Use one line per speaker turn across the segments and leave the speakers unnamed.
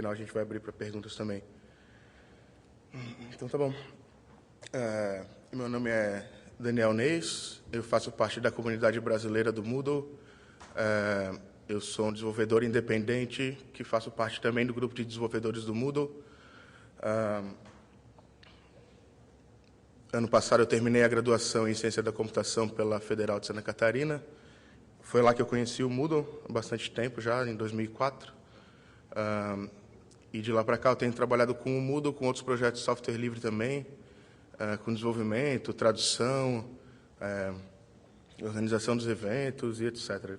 final a gente vai abrir para perguntas também. Então, tá bom. Meu nome é Daniel Neis, eu faço parte da comunidade brasileira do Moodle. Eu sou um desenvolvedor independente que faço parte também do grupo de desenvolvedores do Moodle. Ano passado eu terminei a graduação em Ciência da Computação pela Federal de Santa Catarina. Foi lá que eu conheci o Moodle há bastante tempo, já em 2004. E de lá para cá eu tenho trabalhado com o Moodle, com outros projetos de software livre também, com desenvolvimento, tradução, organização dos eventos e etc.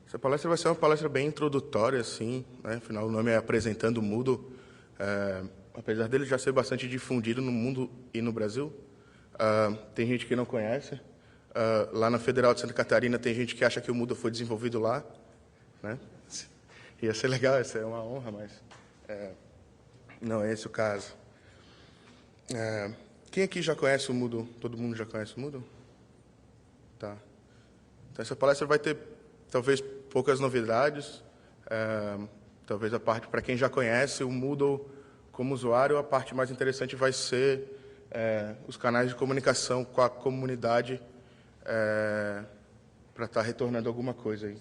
Essa palestra vai ser uma palestra bem introdutória, assim, né? Afinal, o nome é Apresentando o Moodle. Apesar dele já ser bastante difundido no mundo e no Brasil, tem gente que não conhece. Lá na Federal de Santa Catarina tem gente que acha que o Moodle foi desenvolvido lá, né? Ia ser legal, essa é uma honra, mas não é esse o caso. Quem aqui já conhece o Moodle? Todo mundo já conhece o Moodle? Tá. Então, essa palestra vai ter, talvez, poucas novidades. Talvez a parte, para quem já conhece o Moodle como usuário, a parte mais interessante vai ser os canais de comunicação com a comunidade para estar retornando alguma coisa aí.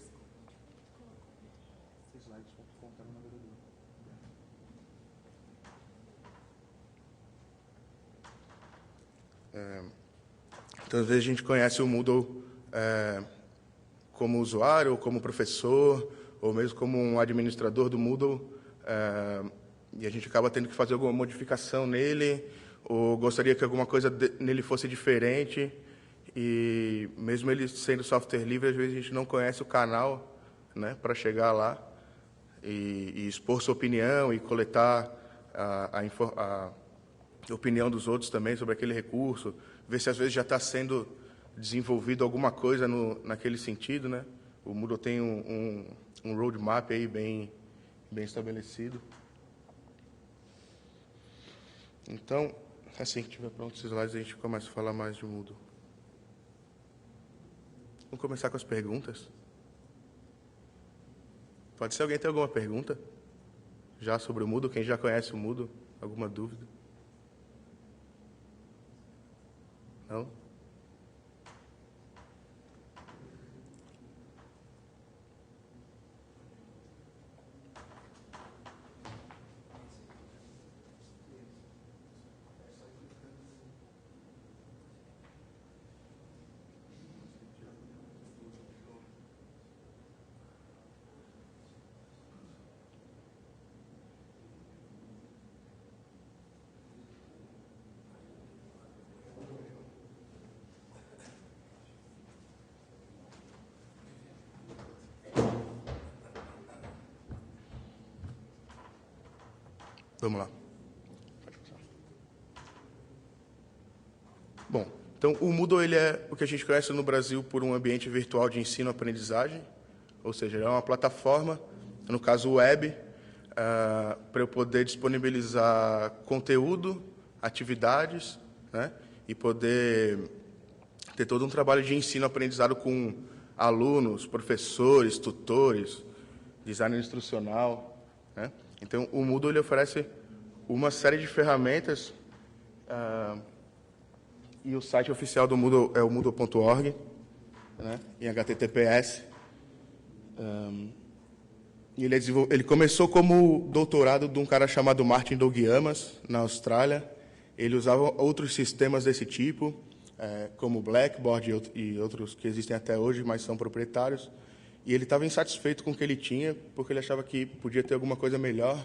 Então, às vezes, a gente conhece o Moodle como usuário, ou como professor, ou mesmo como um administrador do Moodle, e a gente acaba tendo que fazer alguma modificação nele, ou gostaria que alguma coisa nele fosse diferente, e mesmo ele sendo software livre, às vezes a gente não conhece o canal, né, para chegar lá e expor sua opinião e coletar a opinião dos outros também sobre aquele recurso, ver se às vezes já está sendo desenvolvido alguma coisa naquele sentido, né? O Moodle tem um roadmap aí bem estabelecido. Então, assim que estiver pronto esses slides, a gente começa a falar mais de Moodle. Vamos começar com as perguntas. Pode ser alguém ter alguma pergunta já sobre o Moodle? Quem já conhece o Moodle? Alguma dúvida? Não? Vamos lá. Bom, então o Moodle ele é o que a gente conhece no Brasil por um ambiente virtual de ensino-aprendizagem, ou seja, ele é uma plataforma, no caso web, para eu poder disponibilizar conteúdo, atividades, né, e poder ter todo um trabalho de ensino-aprendizado com alunos, professores, tutores, design instrucional, né? Então, o Moodle ele oferece uma série de ferramentas e o site oficial do Moodle é o moodle.org, né, em HTTPS. E ele começou como doutorado de um cara chamado Martin Dougiamas, na Austrália. Ele usava outros sistemas desse tipo, como Blackboard e outros que existem até hoje, mas são proprietários. E ele estava insatisfeito com o que ele tinha, porque ele achava que podia ter alguma coisa melhor.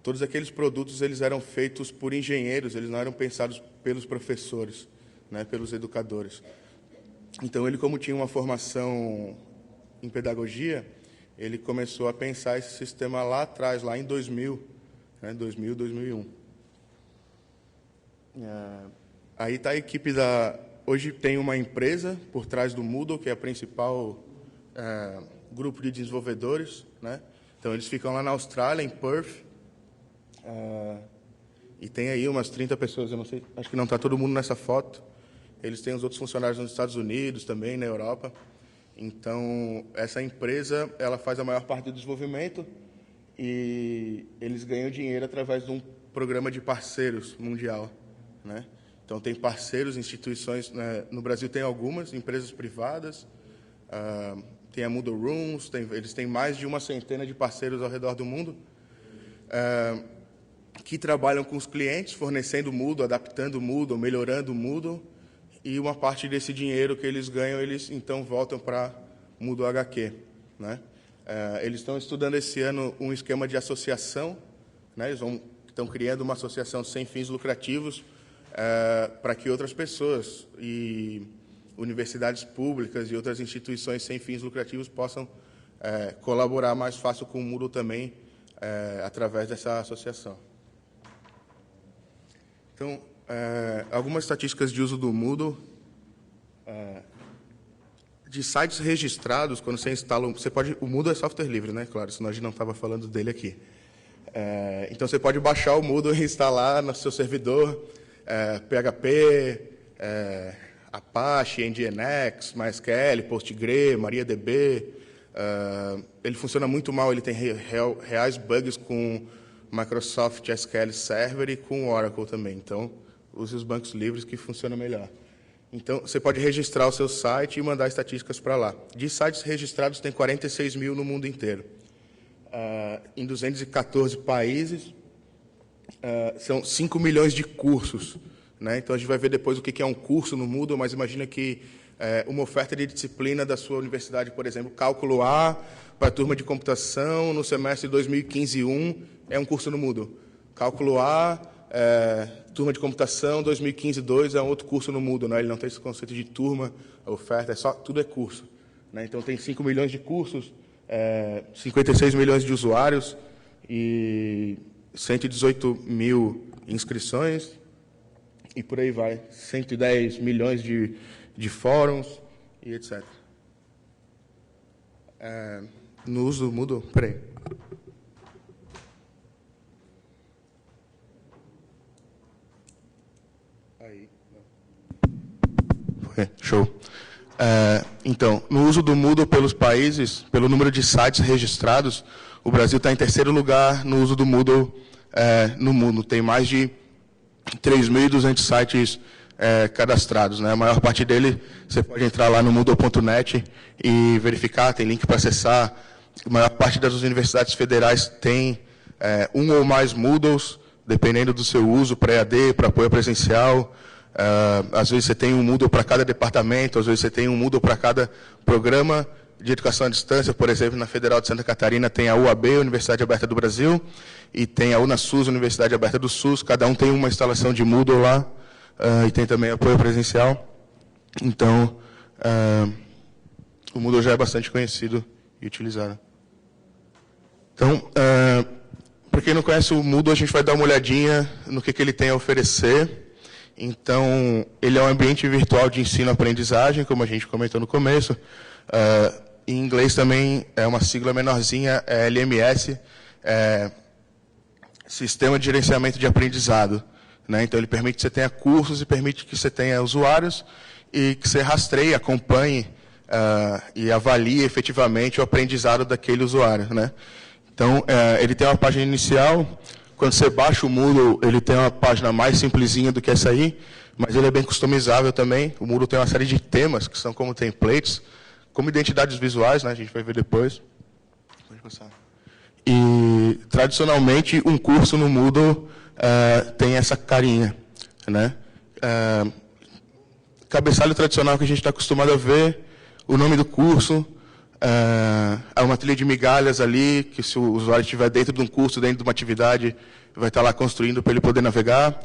Todos aqueles produtos eles eram feitos por engenheiros, eles não eram pensados pelos professores, né, pelos educadores. Então, ele, como tinha uma formação em pedagogia, ele começou a pensar esse sistema lá atrás, lá em 2000, né, 2001. Aí está a equipe da... Hoje tem uma empresa por trás do Moodle, que é a principal grupo de desenvolvedores, né? Então, eles ficam lá na Austrália, em Perth, E tem aí umas 30 pessoas, eu não sei, acho que não está todo mundo nessa foto. Eles têm os outros funcionários nos Estados Unidos também, na Europa. Então, essa empresa, ela faz a maior parte do desenvolvimento e eles ganham dinheiro através de um programa de parceiros mundial, né? Então, tem parceiros, instituições, né? No Brasil tem algumas, empresas privadas, tem a Moodle Rooms, eles têm mais de 100 de parceiros ao redor do mundo, que trabalham com os clientes, fornecendo o Moodle, adaptando o Moodle, melhorando o Moodle, e uma parte desse dinheiro que eles ganham, eles então voltam para Moodle HQ, né? Eles estão estudando esse ano um esquema de associação, né? Eles estão criando uma associação sem fins lucrativos para que outras pessoas e universidades públicas e outras instituições sem fins lucrativos possam colaborar mais fácil com o Moodle também, através dessa associação. Então, algumas estatísticas de uso do Moodle, de sites registrados, quando você instala, o Moodle é software livre, né? Claro, senão a gente não estava falando dele aqui. Então, você pode baixar o Moodle e instalar no seu servidor, PHP, Apache, NGINX, MySQL, PostgreSQL, MariaDB. Ele funciona muito mal, ele tem reais bugs com Microsoft SQL Server e com Oracle também. Então, use os bancos livres que funcionam melhor. Então, você pode registrar o seu site e mandar estatísticas para lá. De sites registrados, tem 46 mil no mundo inteiro. Em 214 países, são 5 milhões de cursos, né? Então, a gente vai ver depois o que é um curso no Moodle, mas imagina que uma oferta de disciplina da sua universidade, por exemplo, Cálculo A, para a turma de computação, no semestre 2015-1, é um curso no Moodle. Cálculo A, turma de computação, 2015-2, é um outro curso no Moodle, né? Ele não tem esse conceito de turma, oferta, tudo é curso, né? Então, tem 5 milhões de cursos, 56 milhões de usuários e 118 mil inscrições, e por aí vai, 110 milhões de fóruns e etc. No uso do Moodle, peraí. Aí, não. Show. Então, no uso do Moodle pelos países, pelo número de sites registrados, o Brasil está em terceiro lugar no uso do Moodle no mundo. Tem mais de 3.200 sites cadastrados, né? A maior parte dele, você pode entrar lá no Moodle.net e verificar, tem link para acessar. A maior parte das universidades federais tem um ou mais Moodles, dependendo do seu uso, para EAD, para apoio presencial. Às vezes você tem um Moodle para cada departamento, às vezes você tem um Moodle para cada programa de educação à distância. Por exemplo, na Federal de Santa Catarina tem a UAB, Universidade Aberta do Brasil, e tem a UnaSUS, Universidade Aberta do SUS. Cada um tem uma instalação de Moodle lá, e tem também apoio presencial. Então, o Moodle já é bastante conhecido e utilizado. Então, para quem não conhece o Moodle, a gente vai dar uma olhadinha no que ele tem a oferecer. Então, ele é um ambiente virtual de ensino-aprendizagem, como a gente comentou no começo. Em inglês também é uma sigla menorzinha, é LMS, Sistema de Gerenciamento de Aprendizado, né? Então, ele permite que você tenha cursos e permite que você tenha usuários e que você rastreie, acompanhe e avalie efetivamente o aprendizado daquele usuário, né? Então, ele tem uma página inicial. Quando você baixa o Moodle, ele tem uma página mais simplesinha do que essa aí, mas ele é bem customizável também. O Moodle tem uma série de temas, que são como templates, como identidades visuais, né? A gente vai ver depois. Pode passar. E, tradicionalmente, um curso no Moodle tem essa carinha, né? Cabeçalho tradicional que a gente está acostumado a ver, o nome do curso, há uma trilha de migalhas ali, que se o usuário estiver dentro de um curso, dentro de uma atividade, vai estar lá construindo para ele poder navegar.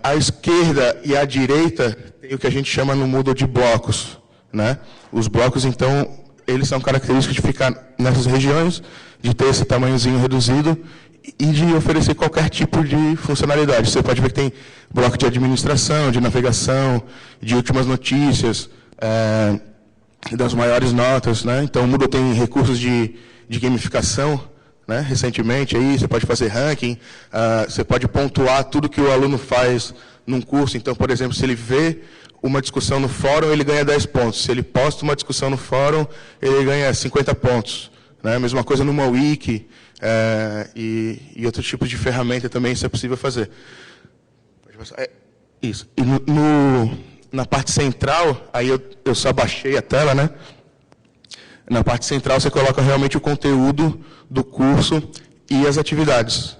À esquerda e à direita tem o que a gente chama no Moodle de blocos, né? Os blocos, então, eles são característicos de ficar nessas regiões, de ter esse tamanhozinho reduzido e de oferecer qualquer tipo de funcionalidade. Você pode ver que tem bloco de administração, de navegação, de últimas notícias, das maiores notas, né? Então, o Moodle tem recursos de gamificação, né, recentemente, aí, você pode fazer ranking, você pode pontuar tudo que o aluno faz num curso. Então, por exemplo, se ele vê uma discussão no fórum, ele ganha 10 pontos. Se ele posta uma discussão no fórum, ele ganha 50 pontos. Né? Mesma coisa numa wiki e outros tipos de ferramenta também, isso é possível fazer. Isso. E na parte central, aí eu só baixei a tela, né? Na parte central você coloca realmente o conteúdo do curso e as atividades,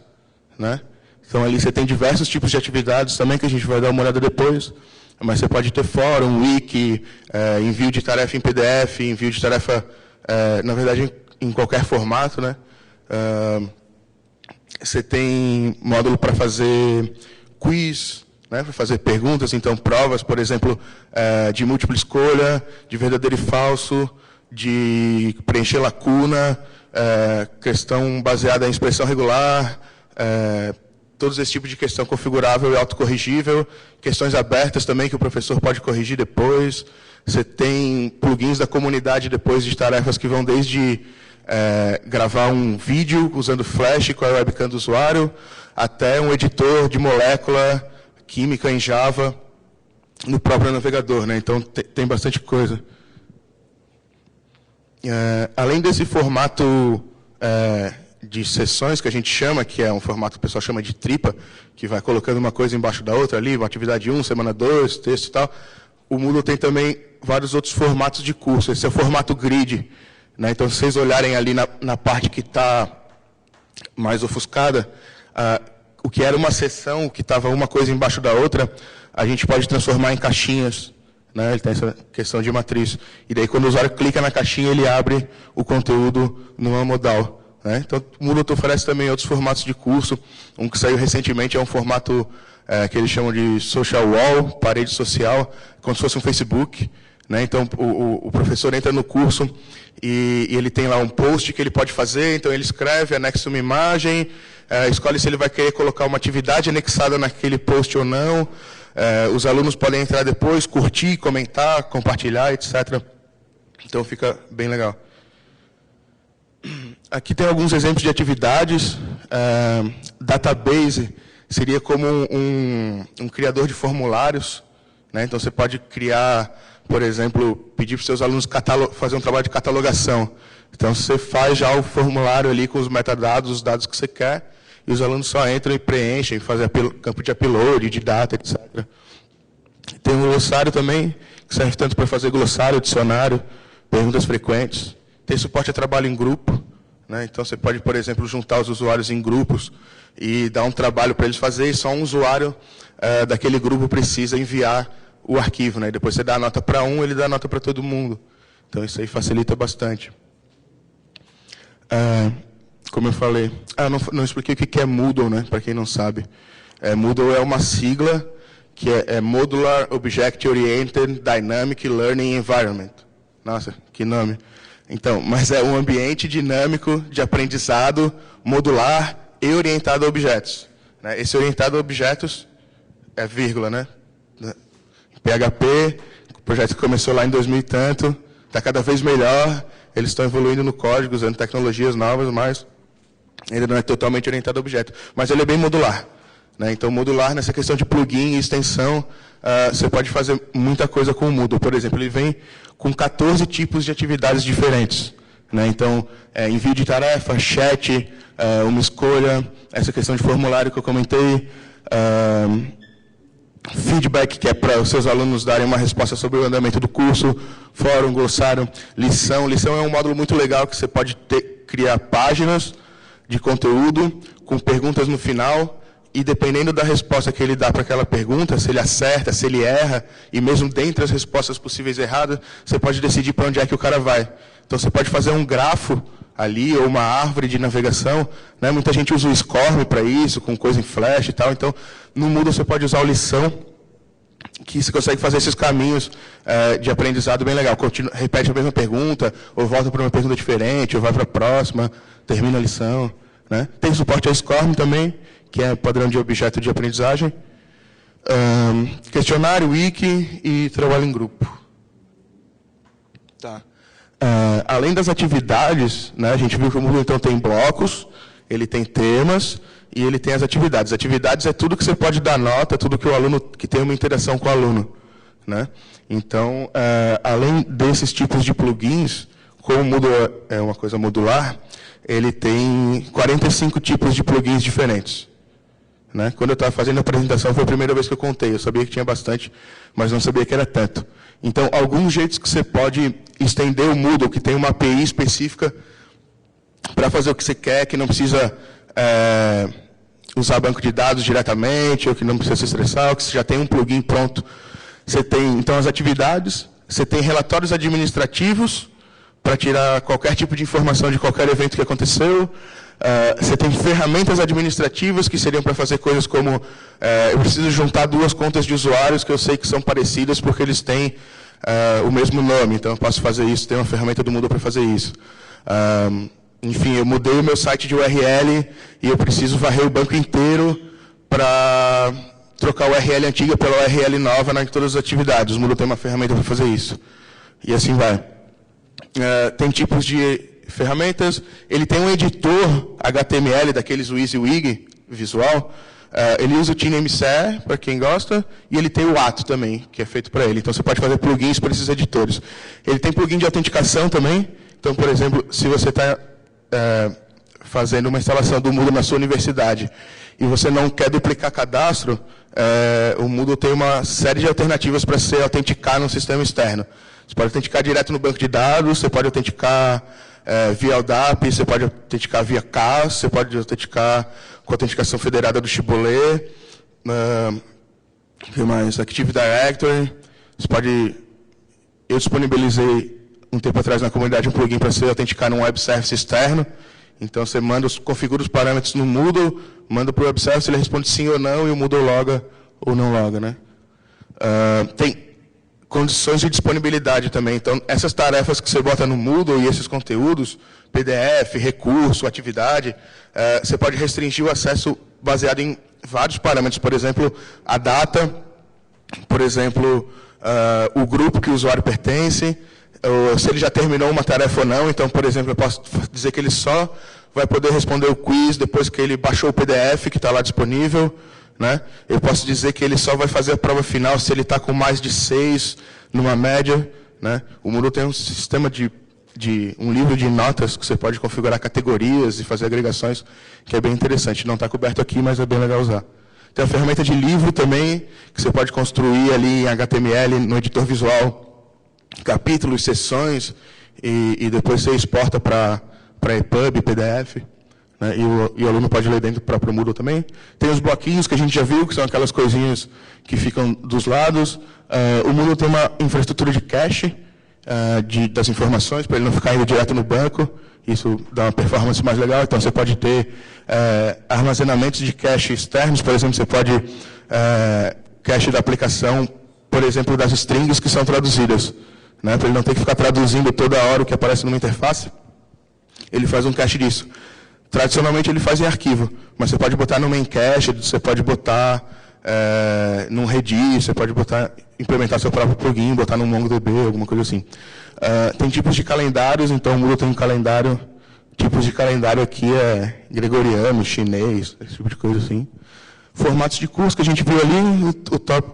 né? Então ali você tem diversos tipos de atividades também, que a gente vai dar uma olhada depois, mas você pode ter fórum, wiki, envio de tarefa em PDF, envio de tarefa, na verdade, em qualquer formato, né? Você tem módulo para fazer quiz, né, para fazer perguntas, então provas, por exemplo, de múltipla escolha, de verdadeiro e falso, de preencher lacuna, questão baseada em expressão regular, todos esse tipo de questão configurável e autocorrigível, questões abertas também que o professor pode corrigir depois. Você tem plugins da comunidade depois de tarefas que vão desde gravar um vídeo usando Flash com a webcam do usuário, até um editor de molécula química em Java no próprio navegador, né? Então tem bastante coisa. Além desse formato de sessões que a gente chama, que é um formato que o pessoal chama de tripa, que vai colocando uma coisa embaixo da outra ali, uma atividade 1, semana 2, texto e tal, o Moodle tem também vários outros formatos de curso. Esse é o formato grid, né? Então, se vocês olharem ali na parte que está mais ofuscada, o que era uma sessão, que estava uma coisa embaixo da outra, a gente pode transformar em caixinhas. Né? Ele tem essa questão de matriz. E daí, quando o usuário clica na caixinha, ele abre o conteúdo numa modal. Né? Então, o Moodle oferece também outros formatos de curso. Um que saiu recentemente é um formato que eles chamam de social wall, parede social, como se fosse um Facebook. Né? Então, o professor entra no curso e ele tem lá um post que ele pode fazer, então ele escreve, anexa uma imagem, escolhe se ele vai querer colocar uma atividade anexada naquele post ou não. Os alunos podem entrar depois, curtir, comentar, compartilhar, etc. Então, fica bem legal. Aqui tem alguns exemplos de atividades. Database seria como um criador de formulários. Né? Então, você pode criar, por exemplo, pedir para os seus alunos fazer um trabalho de catalogação. Então, você faz já o formulário ali com os metadados, os dados que você quer, e os alunos só entram e preenchem, fazem campo de upload, de data, etc. Tem um glossário também, que serve tanto para fazer glossário, dicionário, perguntas frequentes. Tem suporte a trabalho em grupo. Né? Então, você pode, por exemplo, juntar os usuários em grupos e dar um trabalho para eles fazerem, e só um usuário daquele grupo precisa enviar o arquivo. Né? E depois você dá a nota para um, ele dá a nota para todo mundo. Então, isso aí facilita bastante. Como eu falei, não expliquei o que é Moodle, né? Para quem não sabe. Moodle é uma sigla que é Modular Object Oriented Dynamic Learning Environment. Nossa, que nome. Então, mas é um ambiente dinâmico de aprendizado modular e orientado a objetos. Né? Esse orientado a objetos é vírgula, né? PHP, o projeto que começou lá em 2000 e tanto, está cada vez melhor, eles estão evoluindo no código, usando tecnologias novas, mas ele não é totalmente orientado a objeto. Mas ele é bem modular. Né? Então, modular, nessa questão de plugin e extensão, você pode fazer muita coisa com o Moodle. Por exemplo, ele vem com 14 tipos de atividades diferentes. Né? Então, envio de tarefa, chat, uma escolha, essa questão de formulário que eu comentei, feedback, que é para os seus alunos darem uma resposta sobre o andamento do curso, fórum, glossário, lição. Lição é um módulo muito legal que você pode criar páginas de conteúdo com perguntas no final, e dependendo da resposta que ele dá para aquela pergunta, se ele acerta, se ele erra, e mesmo dentre as respostas possíveis erradas, você pode decidir para onde é que o cara vai. Então, você pode fazer um grafo ali, ou uma árvore de navegação. Né? Muita gente usa o SCORM para isso, com coisa em Flash e tal. Então, no Moodle você pode usar o lição, que você consegue fazer esses caminhos de aprendizado bem legal. Repete a mesma pergunta, ou volta para uma pergunta diferente, ou vai para a próxima, termina a lição. Né? Tem suporte a SCORM também, que é padrão de objeto de aprendizagem. Questionário, wiki e trabalho em grupo. Tá. além das atividades, né, a gente viu que o Moodle então tem blocos, ele tem temas e ele tem as atividades. Atividades é tudo que você pode dar nota, tudo que o aluno que tem uma interação com o aluno, né? Então, além desses tipos de plugins, como o Moodle é uma coisa modular, ele tem 45 tipos de plugins diferentes, né? Quando eu estava fazendo a apresentação, foi a primeira vez que eu contei. Eu sabia que tinha bastante, mas não sabia que era tanto. Então, alguns jeitos que você pode estender o Moodle, que tem uma API específica para fazer o que você quer, que não precisa usar banco de dados diretamente, ou que não precisa se estressar, ou que você já tem um plugin pronto. Você tem, então, as atividades, você tem relatórios administrativos para tirar qualquer tipo de informação de qualquer evento que aconteceu. Você tem ferramentas administrativas que seriam para fazer coisas como eu preciso juntar duas contas de usuários que eu sei que são parecidas porque eles têm o mesmo nome, então eu posso fazer isso, tem uma ferramenta do Moodle para fazer isso. Enfim, eu mudei o meu site de URL e eu preciso varrer o banco inteiro para trocar a URL antiga pela URL nova em todas as atividades. O Moodle tem uma ferramenta para fazer isso. E assim vai. Tem tipos de ferramentas. Ele tem um editor HTML, daqueles WYSIWYG, visual. Ele usa o TinyMCE, para quem gosta, e ele tem o ato também, que é feito para ele. Então, você pode fazer plugins para esses editores. Ele tem plugin de autenticação também. Então, por exemplo, se você está fazendo uma instalação do Moodle na sua universidade e você não quer duplicar cadastro, o Moodle tem uma série de alternativas para você autenticar no sistema externo. Você pode autenticar direto no banco de dados, você pode autenticar via LDAP, você pode autenticar via CAS, você pode autenticar com autenticação federada do Shibboleth, o que mais? Active Directory. Você pode... Eu disponibilizei um tempo atrás na comunidade um plugin para você autenticar num web service externo. Então, você configura os parâmetros no Moodle, manda para o web service, ele responde sim ou não, e o Moodle loga ou não loga, né? Tem condições de disponibilidade também. Então, essas tarefas que você bota no Moodle e esses conteúdos, PDF, recurso, atividade, você pode restringir o acesso baseado em vários parâmetros. Por exemplo, a data, por exemplo, o grupo que o usuário pertence, ou se ele já terminou uma tarefa ou não. Então, por exemplo, eu posso dizer que ele só vai poder responder o quiz depois que ele baixou o PDF que está lá disponível, né? Eu posso dizer que ele só vai fazer a prova final se ele está com mais de 6 numa média, né? O Moodle tem um sistema um livro de notas que você pode configurar categorias e fazer agregações, que é bem interessante. Não está coberto aqui, mas é bem legal usar. Tem a ferramenta de livro também, que você pode construir ali em HTML, no editor visual, capítulos, seções, e depois você exporta para EPUB, PDF, né? E o aluno pode ler dentro do próprio Moodle também. Tem os bloquinhos que a gente já viu, que são aquelas coisinhas que ficam dos lados. O Moodle tem uma infraestrutura de cache das informações, para ele não ficar indo direto no banco. Isso dá uma performance mais legal. Então, você pode ter armazenamentos de cache externos. Por exemplo, você pode cache da aplicação, por exemplo, das strings que são traduzidas, né? Para ele não ter que ficar traduzindo toda hora o que aparece numa interface. Ele faz um cache disso. Tradicionalmente, ele faz em arquivo, mas você pode botar no main cache, você pode botar num Redis, você pode implementar seu próprio plugin, botar no MongoDB, alguma coisa assim. Tem tipos de calendários, então o Moodle tem um calendário. Tipos de calendário aqui é gregoriano, chinês, esse tipo de coisa assim. Formatos de curso que a gente viu ali,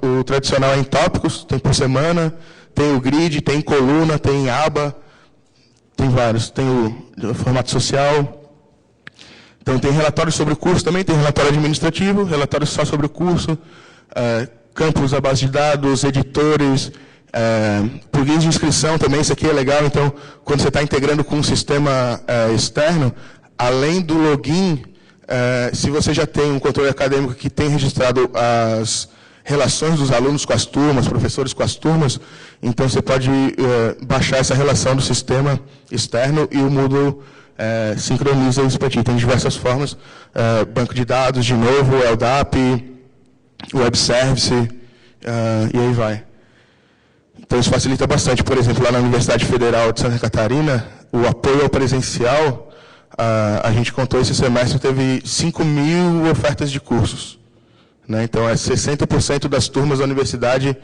o tradicional é em tópicos, tem por semana, tem o grid, tem coluna, tem aba, tem vários. Tem o formato social. Então, tem relatório sobre o curso também, tem relatório administrativo, relatório só sobre o curso, campos à base de dados, editores, plugins de inscrição também, isso aqui é legal. Então, quando você está integrando com um sistema externo, além do login, se você já tem um controle acadêmico que tem registrado as relações dos alunos com as turmas, professores com as turmas, então você pode baixar essa relação do sistema externo e o Moodle sincroniza isso para ti. Tem diversas formas, banco de dados, de novo, LDAP, web service, e aí vai. Então isso facilita bastante. Por exemplo, lá na Universidade Federal de Santa Catarina, o apoio ao presencial, a gente contou esse semestre, teve 5.000 ofertas de cursos, né? Então, 60% das turmas da universidade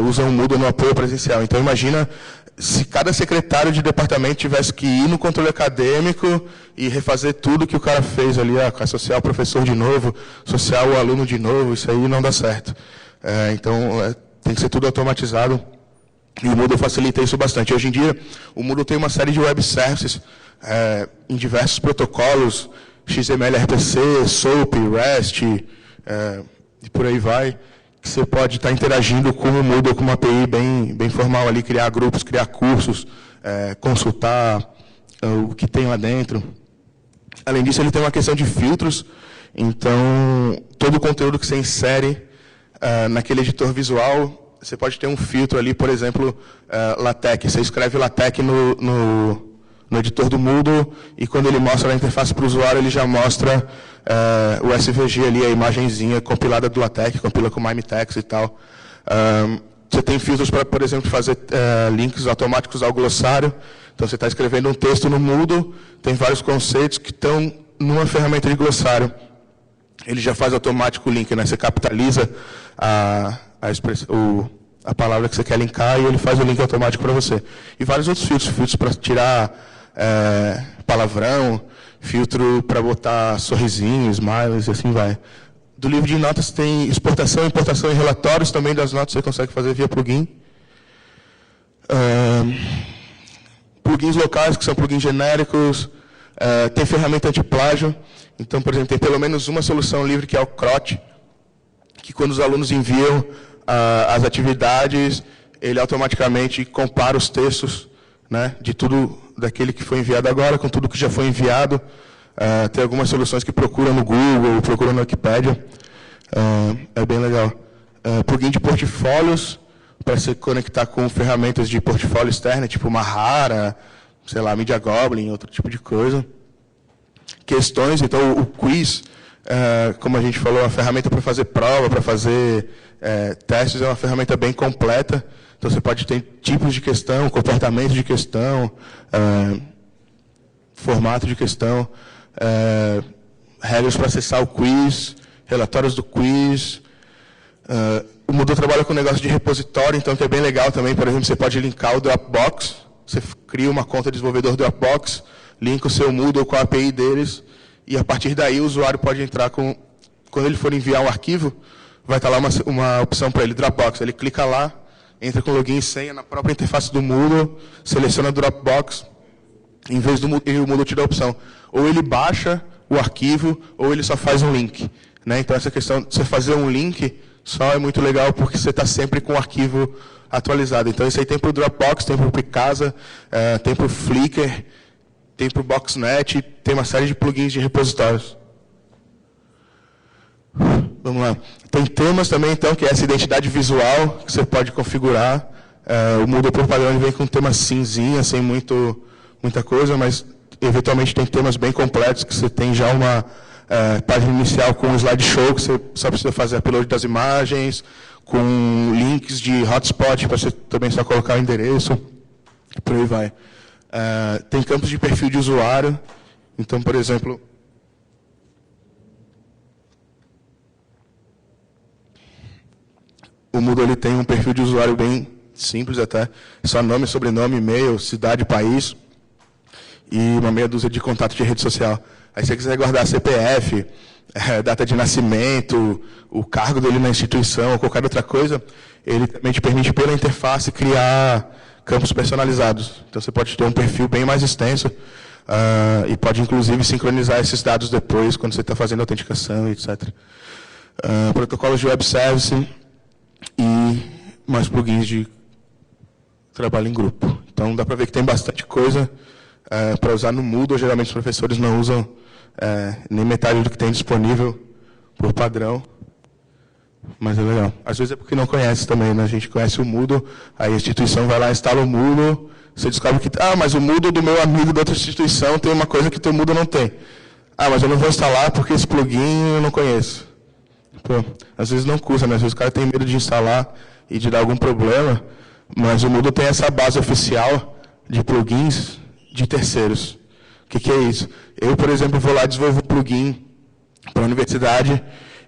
usam o Moodle no apoio presencial. Então, imagina se cada secretário de departamento tivesse que ir no controle acadêmico e refazer tudo que o cara fez ali, associar o professor de novo, associar o aluno de novo, isso aí não dá certo. Então, tem que ser tudo automatizado, e o Moodle facilita isso bastante. Hoje em dia, o Moodle tem uma série de web services em diversos protocolos, XML, RPC, SOAP, REST, e por aí vai, que você pode estar interagindo com o Moodle, com uma API bem formal ali, criar grupos, criar cursos, consultar o que tem lá dentro. Além disso, ele tem uma questão de filtros, então, todo o conteúdo que você insere naquele editor visual, você pode ter um filtro ali, por exemplo, LaTeX. Você escreve LaTeX no editor do Moodle, e quando ele mostra a interface para o usuário, ele já mostra o SVG ali, a imagenzinha compilada do LaTeX, compila com MIME-TeX e tal. Você tem filtros para, por exemplo, fazer links automáticos ao glossário. Então, você está escrevendo um texto no Moodle, tem vários conceitos que estão numa ferramenta de glossário. Ele já faz automático o link, né? Você capitaliza a palavra que você quer linkar e ele faz o link automático para você. E vários outros filtros para tirar palavrão, filtro para botar sorrisinho, smiles, e assim vai. Do livro de notas tem exportação e importação em relatórios também das notas, você consegue fazer via plugin. Plugins locais, que são plugins genéricos. Tem ferramenta anti-plágio. Então, por exemplo, tem pelo menos uma solução livre, que é o CROT, que quando os alunos enviam as atividades, ele automaticamente compara os textos, né, de tudo daquele que foi enviado agora com tudo que já foi enviado. Tem algumas soluções que procuram no Google, procuram no Wikipedia. É bem legal. Plugin de portfólios, para se conectar com ferramentas de portfólio externa, tipo Mahara, sei lá, Media Goblin, outro tipo de coisa. Questões, então o quiz, como a gente falou, é uma ferramenta para fazer prova, para fazer testes, é uma ferramenta bem completa. Então, você pode ter tipos de questão, comportamento de questão, formato de questão, regras para acessar o quiz, relatórios do quiz. O Moodle trabalha com negócio de repositório, então, que é bem legal também. Por exemplo, você pode linkar o Dropbox, você cria uma conta de desenvolvedor Dropbox, linka o seu Moodle com a API deles, e a partir daí o usuário pode entrar com... Quando ele for enviar um arquivo, vai estar lá uma opção para ele, Dropbox. Ele clica lá, entra com login e senha na própria interface do Moodle, seleciona Dropbox, em vez do Moodle, e o Moodle te dá a opção. Ou ele baixa o arquivo, ou ele só faz um link. Né? Então, essa questão de você fazer um link só é muito legal, porque você está sempre com o arquivo atualizado. Então, isso aí tem para o Dropbox, tem para o Picasa, tem para o Flickr, tem para o Boxnet, tem uma série de plugins de repositórios. Vamos lá. Tem temas também, então, que é essa identidade visual, que você pode configurar. O Moodle, por padrão, ele vem com um tema cinzinha, sem muita coisa, mas, eventualmente, tem temas bem completos, que você tem já uma página inicial com um slideshow, que você só precisa fazer upload das imagens, com links de hotspot, para você também só colocar o endereço, e por aí vai. Tem campos de perfil de usuário. Então, por exemplo, o Moodle ele tem um perfil de usuário bem simples até, só nome, sobrenome, e-mail, cidade, país, e uma meia dúzia de contatos de rede social. Aí, se você quiser guardar CPF, data de nascimento, o cargo dele na instituição, ou qualquer outra coisa, ele também te permite, pela interface, criar campos personalizados. Então, você pode ter um perfil bem mais extenso e pode, inclusive, sincronizar esses dados depois, quando você está fazendo autenticação, etc. Protocolos de web service e mais plugins de trabalho em grupo. Então, dá para ver que tem bastante coisa para usar no Moodle. Geralmente, os professores não usam nem metade do que tem disponível por padrão. Mas é legal. Às vezes é porque não conhece também, né? A gente conhece o Moodle, aí a instituição vai lá, instala o Moodle, você descobre que, mas o Moodle do meu amigo da outra instituição tem uma coisa que o teu Moodle não tem. Mas eu não vou instalar porque esse plugin eu não conheço. Pô, às vezes não custa, né? Às vezes o cara tem medo de instalar e de dar algum problema, mas o Moodle tem essa base oficial de plugins de terceiros. O que é isso? Eu, por exemplo, vou lá desenvolver um plugin para a universidade,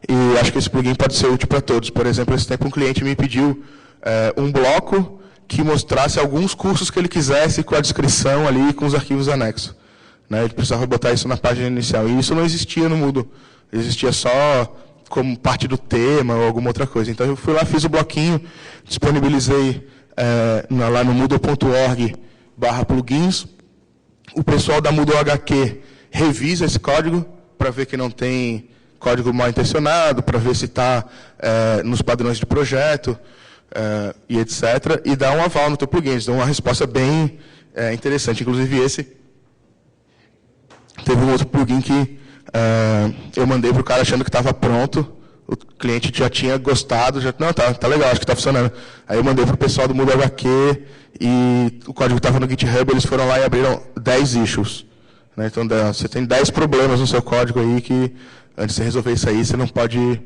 e acho que esse plugin pode ser útil para todos. Por exemplo, esse tempo um cliente me pediu um bloco que mostrasse alguns cursos que ele quisesse com a descrição ali, com os arquivos anexos. Né? Ele precisava botar isso na página inicial. E isso não existia no Moodle. Existia só como parte do tema ou alguma outra coisa. Então, eu fui lá, fiz o bloquinho, disponibilizei lá no moodle.org/plugins. O pessoal da Moodle HQ revisa esse código para ver que não tem código mal intencionado, para ver se está nos padrões de projeto, e etc. E dá um aval no teu plugin. Eles dão uma resposta bem interessante. Inclusive, esse teve um outro plugin que eu mandei para o cara achando que estava pronto. O cliente já tinha gostado, não, tá legal, acho que está funcionando. Aí eu mandei para o pessoal do Moodle HQ e o código estava no GitHub, eles foram lá e abriram 10 issues. Né? Então, você tem 10 problemas no seu código aí que, antes de você resolver isso aí, você não pode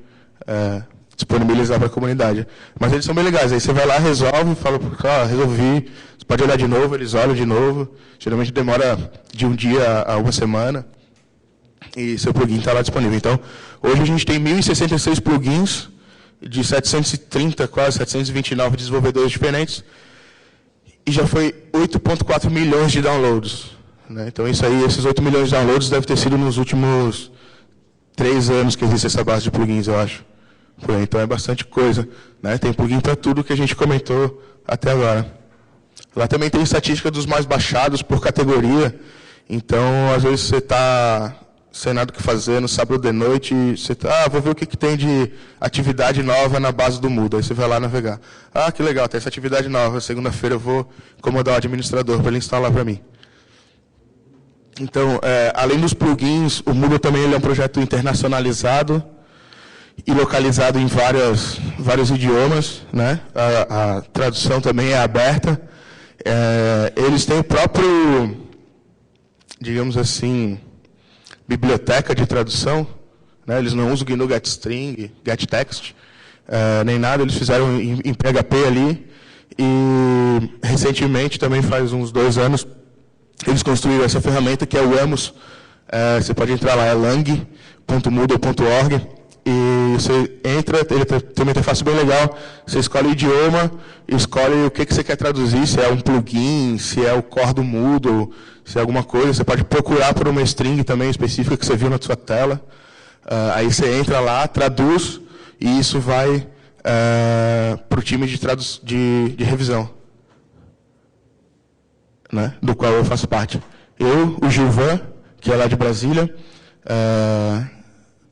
disponibilizar para a comunidade. Mas eles são bem legais. Aí você vai lá, resolve, fala, resolvi, você pode olhar de novo, eles olham de novo. Geralmente demora de um dia a uma semana. E seu plugin está lá disponível. Então, hoje a gente tem 1.066 plugins de 730, quase 729 desenvolvedores diferentes. E já foi 8,4 milhões de downloads. Né? Então, isso aí, esses 8 milhões de downloads devem ter sido nos últimos 3 anos que existe essa base de plugins, eu acho. Então, é bastante coisa. Né? Tem plugin para tudo que a gente comentou até agora. Lá também tem estatística dos mais baixados por categoria. Então, às vezes, você está sem nada o que fazer, no sábado de noite, você vou ver o que tem de atividade nova na base do Moodle. Aí você vai lá navegar. Que legal, tem essa atividade nova. Segunda-feira eu vou incomodar o administrador para ele instalar para mim. Então, além dos plugins, o Moodle também ele é um projeto internacionalizado e localizado em vários idiomas. Né? A tradução também é aberta. Eles têm o próprio, digamos assim, biblioteca de tradução. Né? Eles não usam GNU GetString, GetText, nem nada. Eles fizeram em PHP ali. E, recentemente, também faz uns 2 anos, eles construíram essa ferramenta que é o Amos. Você pode entrar lá, é lang.moodle.org. E você entra, ele tem uma interface bem legal. Você escolhe o idioma, escolhe o que você quer traduzir, se é um plugin, se é o core do Moodle, se é alguma coisa. Você pode procurar por uma string também específica que você viu na sua tela. Aí você entra lá, traduz, e isso vai para o time de revisão, né, do qual eu faço parte. Eu, o Gilvan, que é lá de Brasília,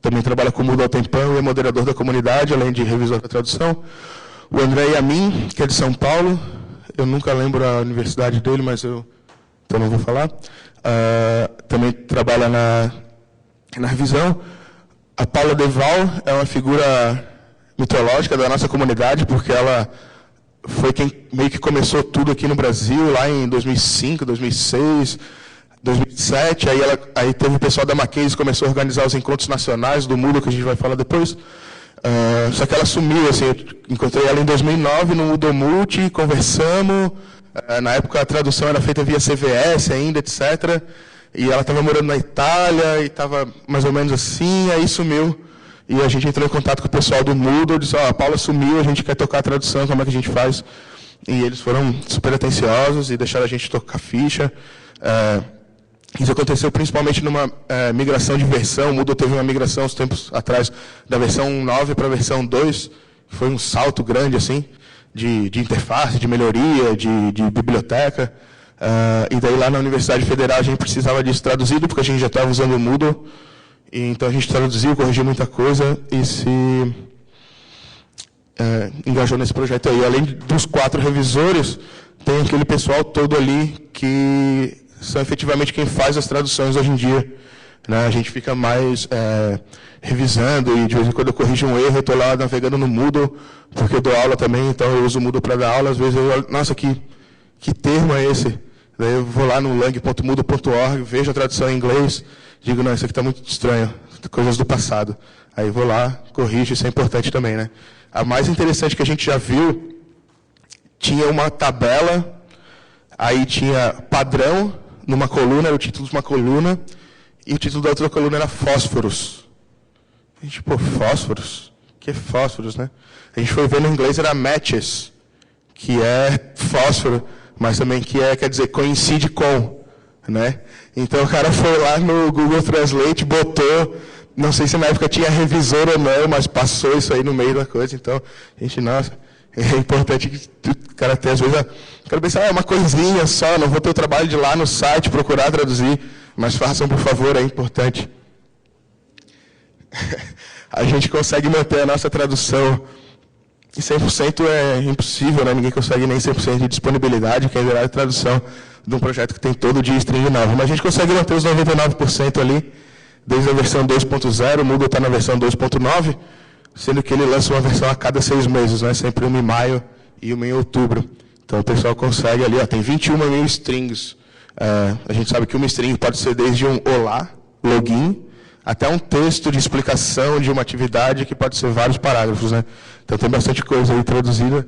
também trabalha com o Moodle há tempão e é moderador da comunidade, além de revisor da tradução. O André Yamin, que é de São Paulo. Eu nunca lembro a universidade dele, mas então não vou falar. Também trabalha na revisão. A Paula Deval é uma figura mitológica da nossa comunidade, porque ela foi quem meio que começou tudo aqui no Brasil, lá em 2005, 2006... 2007, aí teve o pessoal da Mackenzie que começou a organizar os encontros nacionais do Moodle, que a gente vai falar depois. Só que ela sumiu, assim, eu encontrei ela em 2009 no Moodle Multi, conversamos. Na época a tradução era feita via CVS ainda, etc. E ela estava morando na Itália e estava mais ou menos assim, aí sumiu. E a gente entrou em contato com o pessoal do Moodle, disse, a Paula sumiu, a gente quer tocar a tradução, como é que a gente faz? E eles foram super atenciosos e deixaram a gente tocar ficha. Isso aconteceu principalmente numa migração de versão. O Moodle teve uma migração uns tempos atrás da versão 1.9 para a versão 2, que foi um salto grande assim, de interface, de melhoria, de biblioteca. E daí lá na Universidade Federal a gente precisava disso traduzido, porque a gente já estava usando o Moodle. E então a gente traduziu, corrigiu muita coisa e se engajou nesse projeto aí. Além dos 4 revisores, tem aquele pessoal todo ali que são efetivamente quem faz as traduções hoje em dia. Né? A gente fica mais revisando e de vez em quando eu corrijo um erro, eu estou lá navegando no Moodle, porque eu dou aula também, então eu uso o Moodle para dar aula. Às vezes eu olho, nossa, que termo é esse? Daí eu vou lá no lang.moodle.org, vejo a tradução em inglês, digo, não, isso aqui está muito estranho, coisas do passado. Aí vou lá, corrijo, isso é importante também. Né? A mais interessante que a gente já viu, tinha uma tabela, aí tinha padrão, numa coluna, era o título de uma coluna, e o título da outra coluna era fósforos. A gente, fósforos? O que é fósforos, né? A gente foi ver no inglês, era matches, que é fósforo, mas também quer dizer, coincide com, né? Então o cara foi lá no Google Translate, botou, não sei se na época tinha revisor ou não, mas passou isso aí no meio da coisa. Então, gente, nossa, é importante que o cara tenha, às vezes, o cara pensa, é uma coisinha só, não vou ter o trabalho de ir lá no site, procurar traduzir, mas façam, por favor, é importante. A gente consegue manter a nossa tradução. E 100% é impossível, né? Ninguém consegue nem 100% de disponibilidade, que é a tradução de um projeto que tem todo dia string nova. Mas a gente consegue manter os 99% ali, desde a versão 2.0, o Moodle está na versão 2.9, sendo que ele lança uma versão a cada 6 meses, né? Sempre uma em maio e uma em outubro. Então o pessoal consegue ali, ó, tem 21 mil strings. A gente sabe que uma string pode ser desde um olá, login, até um texto de explicação de uma atividade que pode ser vários parágrafos, né? Então tem bastante coisa aí traduzida,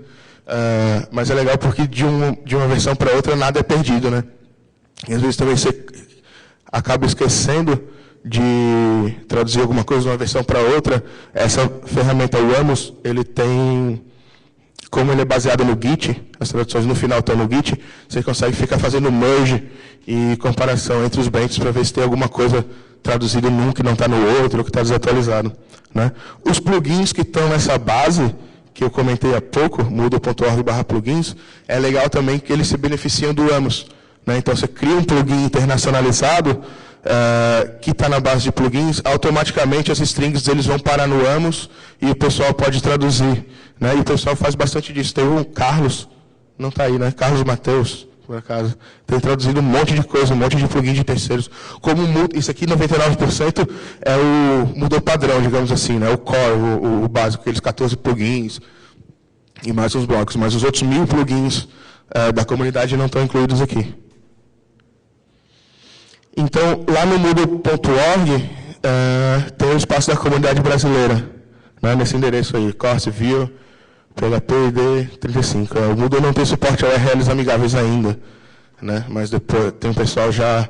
mas é legal porque de uma versão para outra nada é perdido, né? E às vezes também você acaba esquecendo de traduzir alguma coisa de uma versão para outra. Essa ferramenta, o Amos, ele tem, como ele é baseado no Git, as traduções no final estão no Git, você consegue ficar fazendo merge e comparação entre os branches para ver se tem alguma coisa traduzido num que não está no outro, ou que está desatualizado, né? Os plugins que estão nessa base, que eu comentei há pouco, moodle.org/plugins, é legal também que eles se beneficiam do Amos, né? Então, você cria um plugin internacionalizado, que está na base de plugins, automaticamente as strings deles vão parar no Amos e o pessoal pode traduzir, né? E o pessoal faz bastante disso. Tem o Carlos, não está aí, né? Carlos Mateus, por acaso, tem traduzido um monte de coisa, um monte de plugin de terceiros. Como isso aqui, 99%, é o Moodle padrão, digamos assim, né? O core, o básico, aqueles 14 plugins e mais uns blocos. Mas os outros 1000 plugins da comunidade não estão incluídos aqui. Então, lá no Moodle.org, tem o espaço da comunidade brasileira, né? Nesse endereço aí, Corse, Vue, PHP ID 35. O Moodle não tem suporte a URLs amigáveis ainda, né? Mas depois tem um pessoal já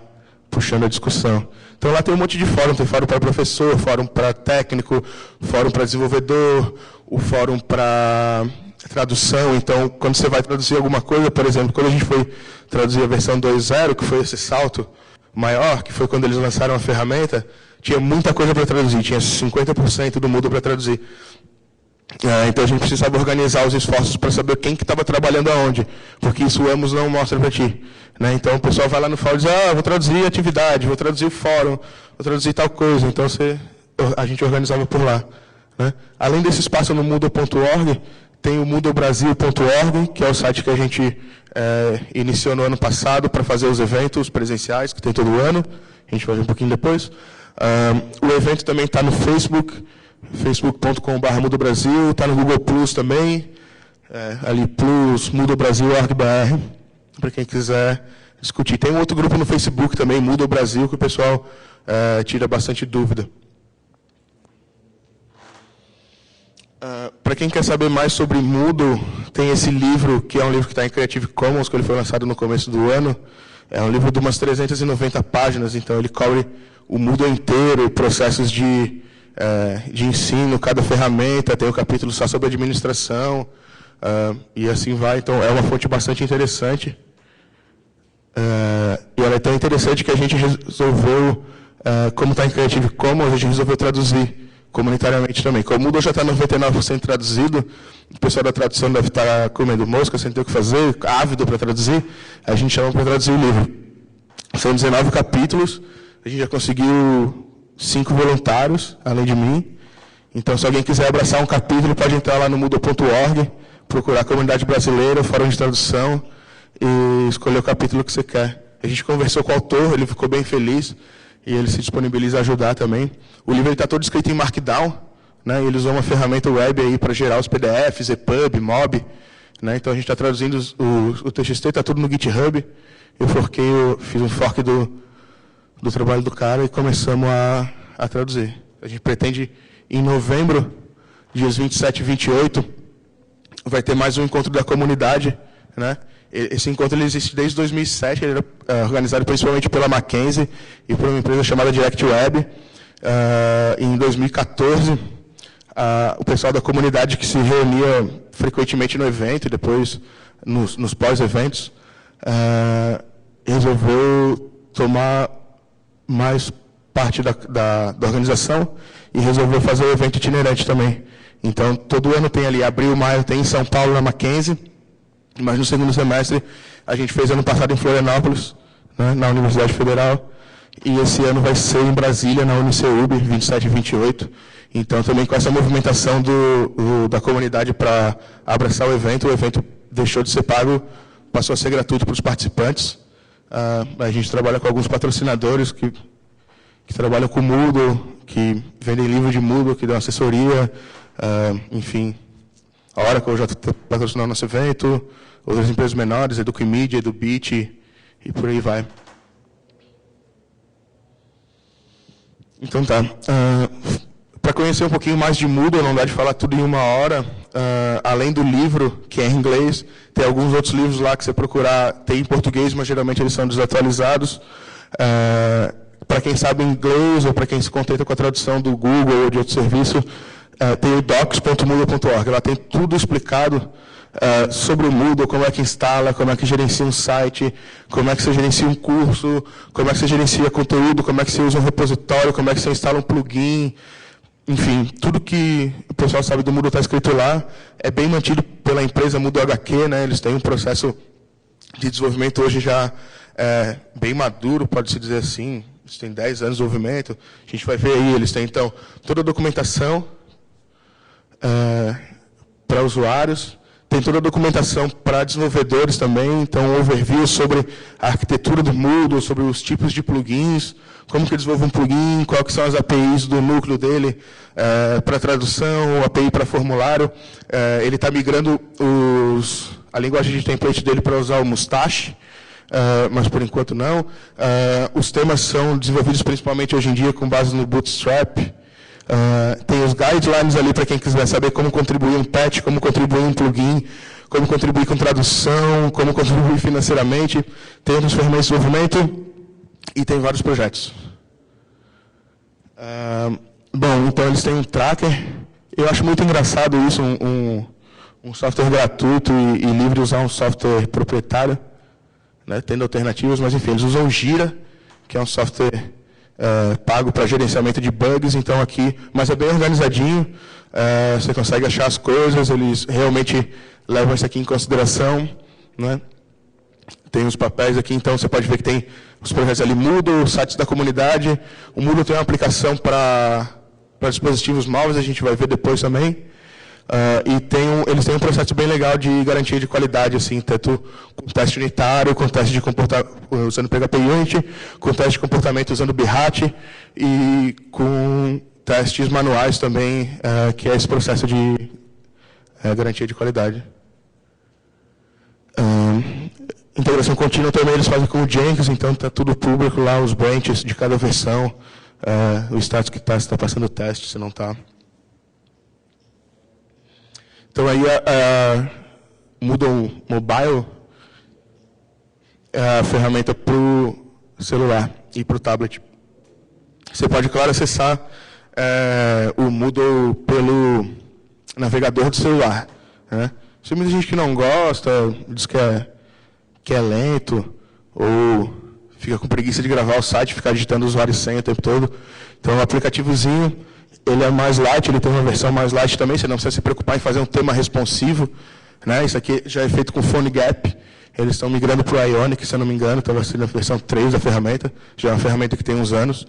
puxando a discussão. Então lá tem um monte de fórum, tem fórum para professor, fórum para técnico, fórum para desenvolvedor, o fórum para tradução. Então, quando você vai traduzir alguma coisa, por exemplo, quando a gente foi traduzir a versão 2.0, que foi esse salto maior, que foi quando eles lançaram a ferramenta, tinha muita coisa para traduzir, tinha 50% do Moodle para traduzir. Então a gente precisava organizar os esforços para saber quem que estava trabalhando aonde, porque isso o Amos não mostra para ti, né? Então o pessoal vai lá no fórum e diz, vou traduzir atividade, vou traduzir o fórum, vou traduzir tal coisa. Então a gente organizava por lá, né? Além desse espaço no Moodle.org, tem o moodlebrasil.org, que é o site que a gente iniciou no ano passado para fazer os eventos presenciais, que tem todo ano. A gente vai ver um pouquinho depois. O evento também está no Facebook, facebook.com/MoodleBrasil, está no Google Plus também, ali Plus, MoodleBrasil.org.br, para quem quiser discutir. Tem um outro grupo no Facebook também, Moodle Brasil, que o pessoal tira bastante dúvida. Para quem quer saber mais sobre Moodle, tem esse livro, que é um livro que está em Creative Commons, que ele foi lançado no começo do ano. É um livro de umas 390 páginas, então ele cobre o Moodle inteiro, processos de ensino, cada ferramenta, tem um capítulo só sobre administração, e assim vai. Então, é uma fonte bastante interessante. E ela é tão interessante que a gente resolveu, como está em Creative Commons, a gente resolveu traduzir comunitariamente também. Como o Moodle já está 99% traduzido, o pessoal da tradução deve estar comendo mosca, sem ter o que fazer, ávido para traduzir, a gente chama para traduzir o livro. São 19 capítulos, a gente já conseguiu 5 voluntários, além de mim. Então, se alguém quiser abraçar um capítulo, pode entrar lá no Moodle.org, procurar a comunidade brasileira, fórum de tradução, e escolher o capítulo que você quer. A gente conversou com o autor, ele ficou bem feliz, e ele se disponibiliza a ajudar também. O livro está todo escrito em Markdown, né? Ele usou uma ferramenta web aí para gerar os PDFs, EPUB, MOB, né? Então, a gente está traduzindo o TXT, está tudo no GitHub. Eu fiz um fork do trabalho do cara e começamos a traduzir. A gente pretende, em novembro, dias 27 e 28, vai ter mais um encontro da comunidade, né? Esse encontro ele existe desde 2007, ele era organizado principalmente pela Mackenzie e por uma empresa chamada DirectWeb. Em 2014, o pessoal da comunidade que se reunia frequentemente no evento e depois nos pós-eventos, resolveu tomar mais parte da organização e resolveu fazer o evento itinerante também. Então, todo ano tem ali, abril, maio, tem em São Paulo, na Mackenzie, mas no segundo semestre a gente fez ano passado em Florianópolis, né, na Universidade Federal, e esse ano vai ser em Brasília, na UniCeub, 27 e 28. Então, também com essa movimentação da comunidade para abraçar o evento deixou de ser pago, passou a ser gratuito para os participantes. A gente trabalha com alguns patrocinadores que trabalham com Moodle, que vendem livro de Moodle, que dão assessoria, enfim. A Oracle já está patrocinando nosso evento, outras empresas menores, EducaMedia, EduBeat, e por aí vai. Então tá. Para conhecer um pouquinho mais de Moodle, não dá de falar tudo em uma hora. Além do livro, que é em inglês, tem alguns outros livros lá que você procurar, tem em português, mas geralmente eles são desatualizados. Para quem sabe inglês, ou para quem se contenta com a tradução do Google ou de outro serviço, tem o docs.moodle.org. Lá tem tudo explicado sobre o Moodle, como é que instala, como é que gerencia um site, como é que você gerencia um curso, como é que você gerencia conteúdo, como é que você usa um repositório, como é que você instala um plugin. Enfim, tudo que o pessoal sabe do Moodle está escrito lá. É bem mantido pela empresa Moodle HQ, né? Eles têm um processo de desenvolvimento hoje já bem maduro, pode-se dizer assim. Eles têm 10 anos de desenvolvimento. A gente vai ver aí, eles têm, então, toda a documentação para usuários. Tem toda a documentação para desenvolvedores também, então overview sobre a arquitetura do Moodle, sobre os tipos de plugins, como que desenvolve um plugin, quais que são as APIs do núcleo dele para tradução, API para formulário. Ele está migrando a linguagem de template dele para usar o Mustache, mas por enquanto não. Os temas são desenvolvidos principalmente hoje em dia com base no Bootstrap. Tem os guidelines ali para quem quiser saber como contribuir um patch, como contribuir um plugin, como contribuir com tradução, como contribuir financeiramente. Tem outras ferramentas de desenvolvimento e tem vários projetos. Bom, então eles têm um tracker. Eu acho muito engraçado isso, um software gratuito e livre usar um software proprietário, né, tendo alternativas, mas enfim, eles usam o Jira, que é um software pago para gerenciamento de bugs, então aqui, mas é bem organizadinho, você consegue achar as coisas, eles realmente levam isso aqui em consideração, né? Tem os papéis aqui, então você pode ver que tem os projetos ali, Moodle, sites da comunidade. O Moodle tem uma aplicação para dispositivos móveis, a gente vai ver depois também. E eles têm um processo bem legal de garantia de qualidade, assim, tanto com teste unitário, com teste de comportamento usando PHP Unity, com teste de comportamento usando Behat e com testes manuais também, que é esse processo de garantia de qualidade. Integração contínua também eles fazem com o Jenkins, então está tudo público lá, os branches de cada versão, o status que está, se está passando o teste, se não está. Então, aí, Moodle Mobile é a ferramenta para o celular e para o tablet. Você pode, claro, acessar o Moodle pelo navegador do celular, né? Tem muita gente que não gosta, diz que é lento, ou fica com preguiça de gravar o site, ficar digitando usuário e senha o tempo todo. Então, o aplicativozinho, ele é mais light, ele tem uma versão mais light também, você não precisa se preocupar em fazer um tema responsivo, né? Isso aqui já é feito com PhoneGap, eles estão migrando para o Ionic, se eu não me engano, então vai ser na versão 3 da ferramenta, já é uma ferramenta que tem uns anos.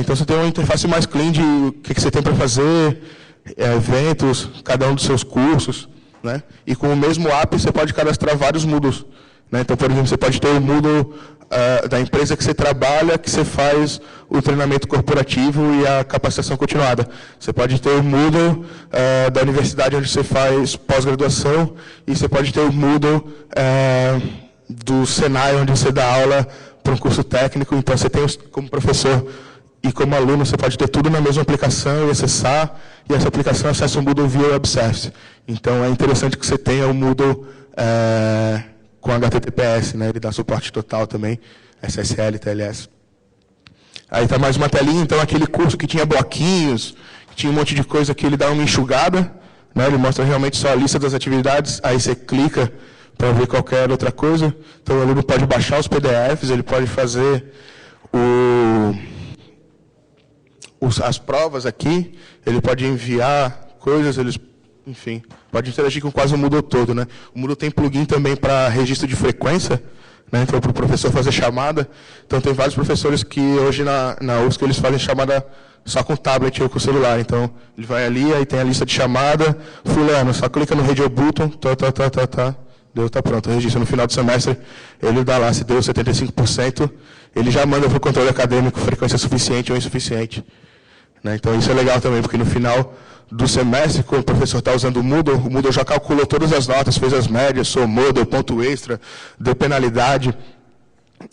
Então você tem uma interface mais clean de o que você tem para fazer, eventos, cada um dos seus cursos, né? E com o mesmo app você pode cadastrar vários Moodles, né? Então, por exemplo, você pode ter o Moodle da empresa que você trabalha, que você faz o treinamento corporativo e a capacitação continuada. Você pode ter o Moodle da universidade onde você faz pós-graduação e você pode ter o Moodle do Senai, onde você dá aula para um curso técnico. Então, você tem como professor e como aluno, você pode ter tudo na mesma aplicação e acessar, e essa aplicação acessa o Moodle via Web Service. Então, é interessante que você tenha o Moodle com HTTPS, né? Ele dá suporte total também, SSL, TLS. Aí está mais uma telinha, então aquele curso que tinha bloquinhos, que tinha um monte de coisa que ele dá uma enxugada, né? Ele mostra realmente só a lista das atividades, aí você clica para ver qualquer outra coisa. Então, o aluno pode baixar os PDFs, ele pode fazer as provas aqui, ele pode enviar coisas, enfim, pode interagir com quase o Moodle todo, né? O Moodle tem plugin também para registro de frequência, né? Então, para o professor fazer chamada. Então, tem vários professores que hoje na UFSC eles fazem chamada só com tablet ou com celular. Então, ele vai ali, aí tem a lista de chamada, fulano, só clica no radio button, deu, tá pronto, registra. No final do semestre, ele dá lá, se deu 75%, ele já manda para o controle acadêmico frequência suficiente ou insuficiente. Né? Então, isso é legal também, porque no final do semestre, quando o professor está usando o Moodle já calculou todas as notas, fez as médias, somou, deu ponto extra, deu penalidade,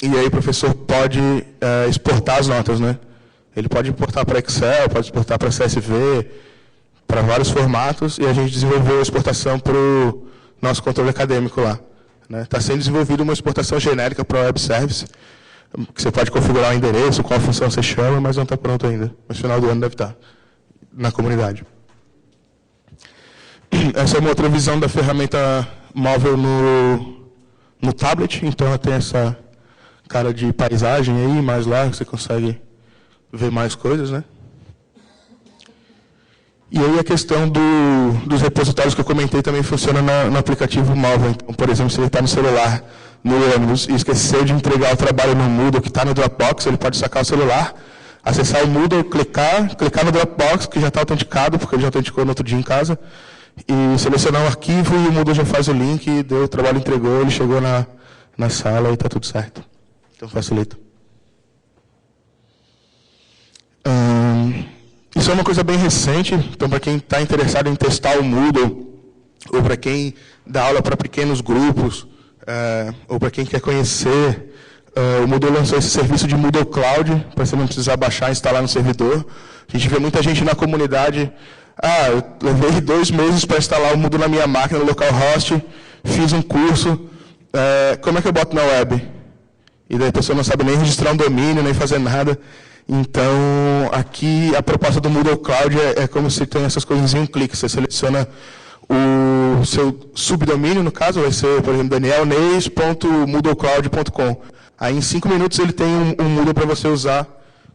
e aí o professor pode exportar as notas, né? Ele pode exportar para Excel, pode exportar para CSV, para vários formatos, e a gente desenvolveu a exportação para o nosso controle acadêmico lá. Está sendo desenvolvida uma exportação genérica para o Web Service, que você pode configurar o endereço, qual função você chama, mas não está pronto ainda. Mas no final do ano deve estar na comunidade. Essa é uma outra visão da ferramenta móvel no tablet. Então, ela tem essa cara de paisagem aí, mais lá, você consegue ver mais coisas, né? E aí a questão dos repositórios que eu comentei também funciona no aplicativo móvel. Então, por exemplo, se ele está no celular, no ônibus, e esqueceu de entregar o trabalho no Moodle que está no Dropbox, ele pode sacar o celular, acessar o Moodle, clicar no Dropbox, que já está autenticado, porque ele já autenticou no outro dia em casa, e selecionar o arquivo, e o Moodle já faz o link, deu o trabalho, entregou, ele chegou na sala e está tudo certo. Então facilita. Isso é uma coisa bem recente, então para quem está interessado em testar o Moodle, ou para quem dá aula para pequenos grupos, ou para quem quer conhecer, o Moodle lançou esse serviço de Moodle Cloud, para você não precisar baixar e instalar no servidor. A gente vê muita gente na comunidade, eu levei 2 meses para instalar o Moodle na minha máquina, no localhost, fiz um curso, como é que eu boto na web? E daí a pessoa não sabe nem registrar um domínio, nem fazer nada. Então, aqui a proposta do Moodle Cloud é como se tem essas coisas em um clique. Você seleciona o seu subdomínio, no caso, vai ser, por exemplo, danielneis.moodlecloud.com. Aí, em 5 minutos, ele tem um Moodle para você usar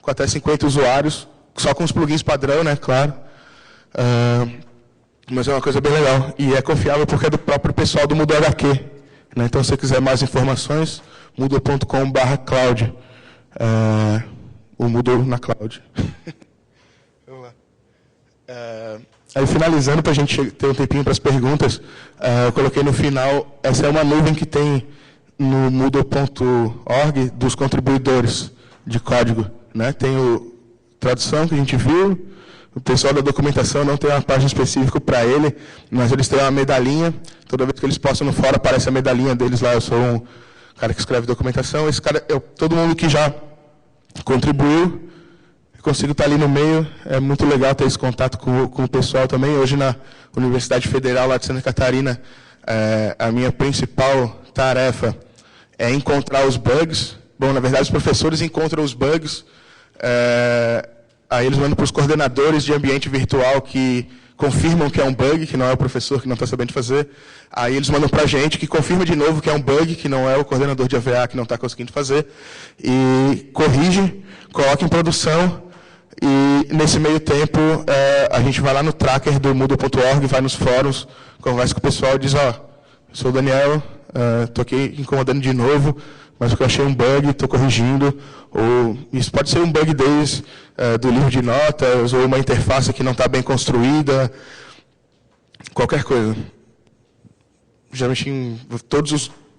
com até 50 usuários, só com os plugins padrão, né, claro. Mas é uma coisa bem legal. E é confiável porque é do próprio pessoal do Moodle HQ. Né? Então, se você quiser mais informações, moodle.com/cloud. O Moodle na cloud. Vamos lá. Aí, finalizando, para a gente ter um tempinho para as perguntas, eu coloquei no final, essa é uma nuvem que tem no Moodle.org dos contribuidores de código. Né? Tem o tradução, que a gente viu, o pessoal da documentação não tem uma página específica para ele, mas eles têm uma medalhinha, toda vez que eles postam no fórum, aparece a medalhinha deles lá, eu sou um cara que escreve documentação, esse cara, todo mundo que já contribuiu, eu consigo estar ali no meio, é muito legal ter esse contato com o pessoal também. Hoje na Universidade Federal lá de Santa Catarina, a minha principal tarefa é encontrar os bugs. Bom, na verdade os professores encontram os bugs, aí eles mandam para os coordenadores de ambiente virtual que confirmam que é um bug, que não é o professor que não está sabendo fazer. Aí eles mandam para a gente, que confirma de novo que é um bug, que não é o coordenador de AVA que não está conseguindo fazer, e corrige, coloca em produção, e nesse meio tempo a gente vai lá no tracker do Moodle.org, vai nos fóruns, conversa com o pessoal e diz, sou o Daniel, estou aqui incomodando de novo, mas eu achei um bug, estou corrigindo, ou isso pode ser um bug desde do livro de notas, ou uma interface que não está bem construída, qualquer coisa. Geralmente,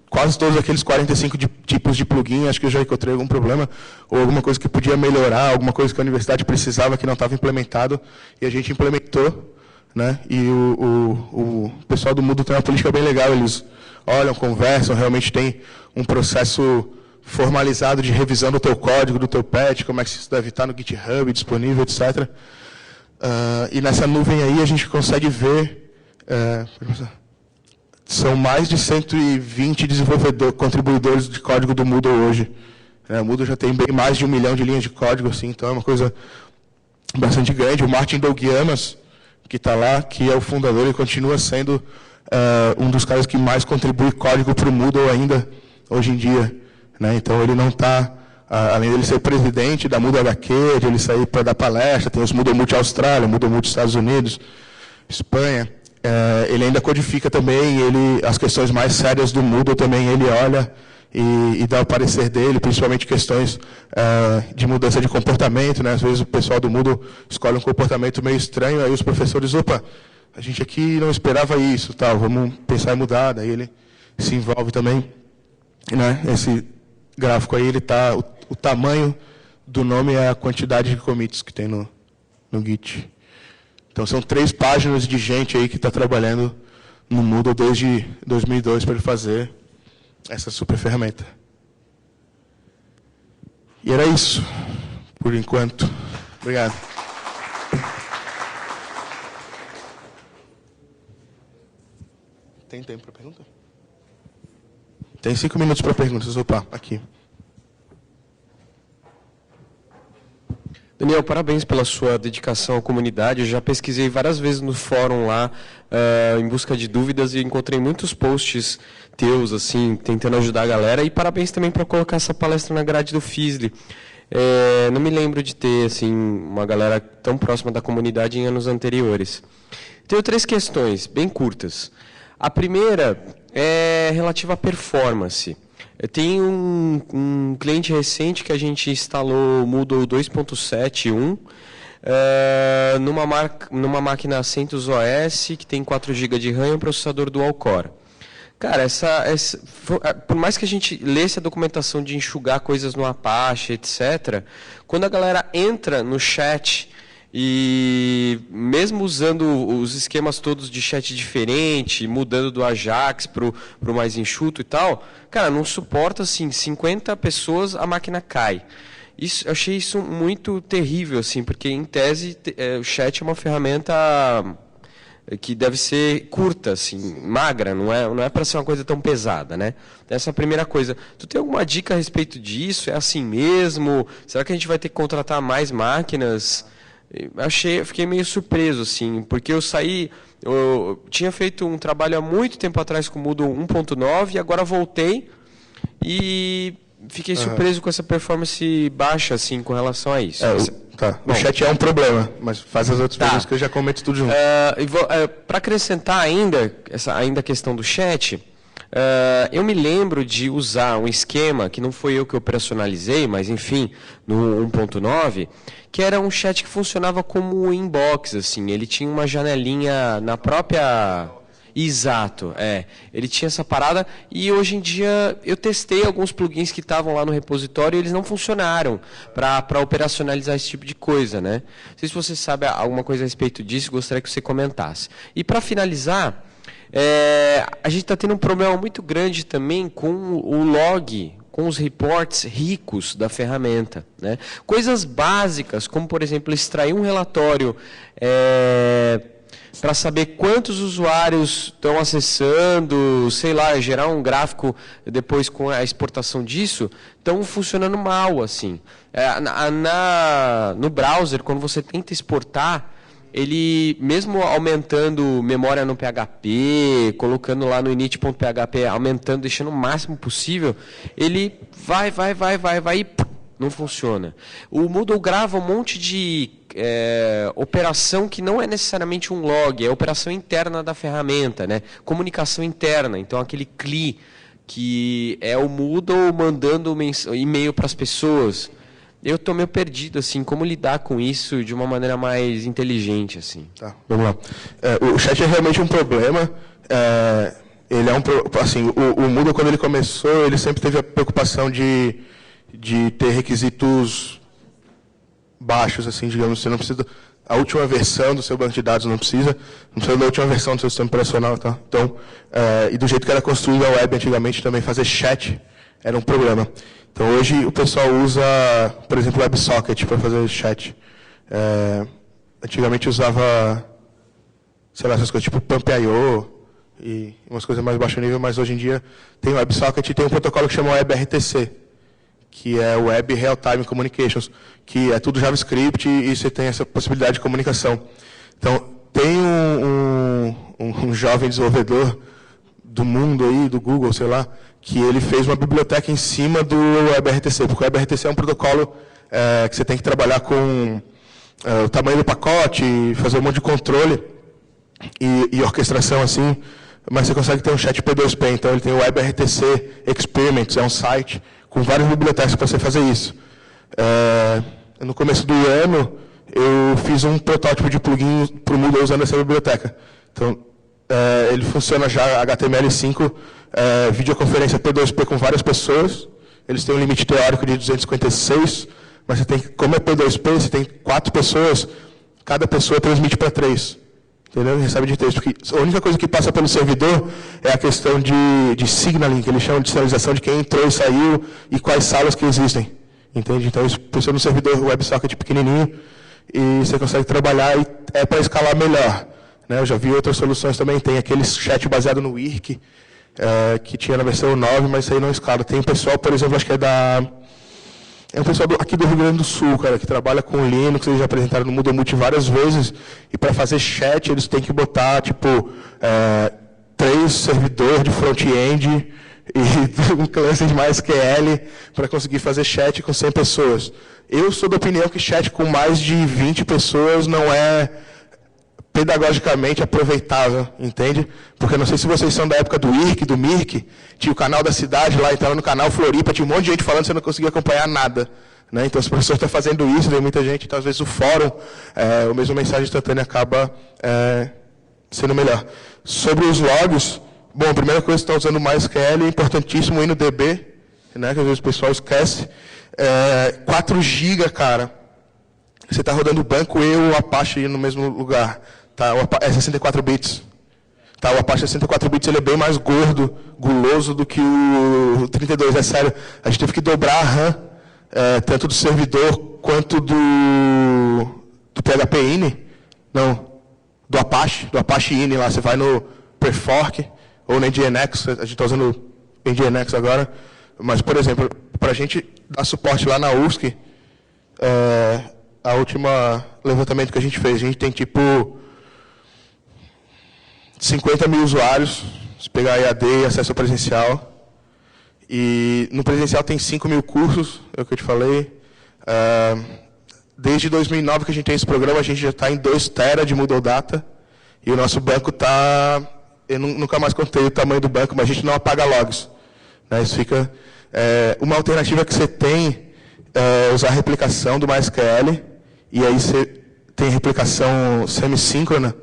quase todos aqueles 45 tipos de plugin, acho que eu já encontrei algum problema, ou alguma coisa que podia melhorar, alguma coisa que a universidade precisava que não estava implementado, e a gente implementou, né? E o pessoal do Moodle tem uma política bem legal, eles olham, conversam, realmente tem um processo formalizado de revisão do teu código, do teu patch, como é que isso deve estar no GitHub, disponível, etc. E nessa nuvem aí a gente consegue ver, são mais de 120 contribuidores de código do Moodle hoje. O Moodle já tem bem mais de 1 milhão de linhas de código, assim, então é uma coisa bastante grande. O Martin Dougiamas, que está lá, que é o fundador e continua sendo um dos caras que mais contribui código para o Moodle ainda, hoje em dia. Né? Então, ele não está, além dele ser presidente da Moodle HQ, de ele sair para dar palestra, tem os Moodle Multi Austrália, Moodle Multi Estados Unidos, Espanha, ele ainda codifica também, as questões mais sérias do Moodle também ele olha e dá o parecer dele, principalmente questões de mudança de comportamento. Né? Às vezes o pessoal do Moodle escolhe um comportamento meio estranho, aí os professores, opa, a gente aqui não esperava isso, tal, vamos pensar em mudar, daí ele se envolve também. Né? Esse gráfico aí, ele tá, o tamanho do nome é a quantidade de commits que tem no Git. Então, são 3 páginas de gente aí que está trabalhando no Moodle desde 2002 para ele fazer essa super ferramenta. E era isso, por enquanto. Obrigado. Tem tempo para pergunta? Tem 5 minutos para perguntas. Opa, aqui.
Daniel, parabéns pela sua dedicação à comunidade. Eu já pesquisei várias vezes no fórum lá, em busca de dúvidas, e encontrei muitos posts teus, assim, tentando ajudar a galera. E parabéns também por colocar essa palestra na grade do FISLE. Não me lembro de ter, assim, uma galera tão próxima da comunidade em anos anteriores. Tenho 3 questões, bem curtas. A primeira é relativa à performance. Eu tenho um cliente recente que a gente instalou o Moodle 2.7.1 numa máquina CentOS OS que tem 4 GB de RAM e um processador dual-core. Cara, por mais que a gente lesse a documentação de enxugar coisas no Apache, etc., quando a galera entra no chat, e mesmo usando os esquemas todos de chat diferente, mudando do Ajax para o mais enxuto e tal, cara, não suporta, assim, 50 pessoas, a máquina cai. Eu achei isso muito terrível, assim, porque, em tese, o chat é uma ferramenta que deve ser curta, assim, magra, não é para ser uma coisa tão pesada, né? Essa é a primeira coisa. Tu tem alguma dica a respeito disso? É assim mesmo? Será que a gente vai ter que contratar mais máquinas? Fiquei meio surpreso, assim, porque eu tinha feito um trabalho há muito tempo atrás com o Moodle 1.9 e agora voltei e fiquei surpreso com essa performance baixa, assim, com relação a isso.
O chat é um problema, mas faz as outras perguntas que eu já comento tudo junto.
Para acrescentar ainda a questão do chat, eu me lembro de usar um esquema, que não foi eu que operacionalizei, mas enfim, no 1.9, que era um chat que funcionava como um inbox, assim, ele tinha uma janelinha na própria... Exato, ele tinha essa parada, e hoje em dia eu testei alguns plugins que estavam lá no repositório e eles não funcionaram para operacionalizar esse tipo de coisa, né? Não sei se você sabe alguma coisa a respeito disso, gostaria que você comentasse. E para finalizar, a gente está tendo um problema muito grande também com o log, com os reports ricos da ferramenta, né? Coisas básicas, como, por exemplo, extrair um relatório para saber quantos usuários estão acessando, sei lá, gerar um gráfico depois com a exportação disso, estão funcionando mal, assim. No browser, quando você tenta exportar, ele, mesmo aumentando memória no PHP, colocando lá no init.php, aumentando, deixando o máximo possível, ele vai e não funciona. O Moodle grava um monte de operação que não é necessariamente um log, é operação interna da ferramenta, né? Comunicação interna. Então, aquele CLI, que é o Moodle mandando e-mail para as pessoas. Eu estou meio perdido, assim, como lidar com isso de uma maneira mais inteligente, assim.
Tá, vamos lá. O chat é realmente um problema. Ele é assim, o Moodle, quando ele começou, ele sempre teve a preocupação de ter requisitos baixos, assim, digamos. Você não precisa... A última versão do seu banco de dados não precisa da última versão do seu sistema operacional, tá? Então, e do jeito que era construída a web antigamente, também fazer chat era um problema. Então, hoje o pessoal usa, por exemplo, WebSocket para fazer chat. Antigamente usava, sei lá, essas coisas tipo Pump.io e umas coisas mais baixo nível, mas hoje em dia tem o WebSocket e tem um protocolo que chama WebRTC, que é Web Real Time Communications, que é tudo JavaScript e você tem essa possibilidade de comunicação. Então, tem um jovem desenvolvedor do mundo aí, do Google, sei lá, que ele fez uma biblioteca em cima do WebRTC, porque o WebRTC é um protocolo que você tem que trabalhar com o tamanho do pacote, fazer um monte de controle e orquestração assim, mas você consegue ter um chat P2P, então ele tem o WebRTC Experiments, é um site com várias bibliotecas para você fazer isso. No começo do ano, eu fiz um protótipo de plugin para o Moodle usando essa biblioteca. Então, ele funciona já HTML5, videoconferência P2P com várias pessoas. Eles têm um limite teórico de 256, mas você tem, como é P2P, você tem 4 pessoas, cada pessoa transmite para 3. Entendeu? Recebe de texto. Porque a única coisa que passa pelo servidor é a questão de signaling, que eles chamam de sinalização de quem entrou e saiu e quais salas que existem. Entende? Então, isso funciona no servidor WebSocket pequenininho e você consegue trabalhar e é para escalar melhor. Né? Eu já vi outras soluções também. Tem aquele chat baseado no Wirk, que tinha na versão 9, mas isso aí não escala. Tem um pessoal, por exemplo, acho que é um pessoal aqui do Rio Grande do Sul, cara, que trabalha com Linux, eles já apresentaram no Moodle Multi várias vezes, e para fazer chat eles têm que botar, 3 servidores de front-end e um cluster de MySQL para conseguir fazer chat com 100 pessoas. Eu sou da opinião que chat com mais de 20 pessoas não é pedagogicamente aproveitável, entende? Porque eu não sei se vocês são da época do Wirk, do Mirk, tinha o canal da cidade lá, então no canal Floripa tinha um monte de gente falando, você não conseguia acompanhar nada. Né? Então, se o professor está fazendo isso, tem muita gente, então às vezes o fórum, o mesmo mensagem instantânea acaba sendo melhor. Sobre os logs, bom, a primeira coisa que está usando MySQL, é importantíssimo o InnoDB, né, que às vezes o pessoal esquece. 4 GB, cara. Você está rodando o banco e o Apache no mesmo lugar. Tá? É 64 bits. Tá? O Apache 64 bits ele é bem mais gordo, guloso do que o 32. É sério, a gente teve que dobrar a RAM, tanto do servidor quanto do PHP-INI. Não, do Apache INI lá. Você vai no Perfork ou no NGINX, a gente está usando o NGINX agora. Mas, por exemplo, para a gente dar suporte lá na UFSC, a última levantamento que a gente fez, a gente tem tipo 50 mil usuários, se pegar EAD e acesso ao presencial. E no presencial tem 5 mil cursos, é o que eu te falei. Desde 2009 que a gente tem esse programa, a gente já está em 2 TB de Moodle Data. E o nosso banco está... Eu nunca mais contei o tamanho do banco, mas a gente não apaga logs. Né? Isso fica... uma alternativa que você tem é usar a replicação do MySQL, e aí você tem replicação semissíncrona.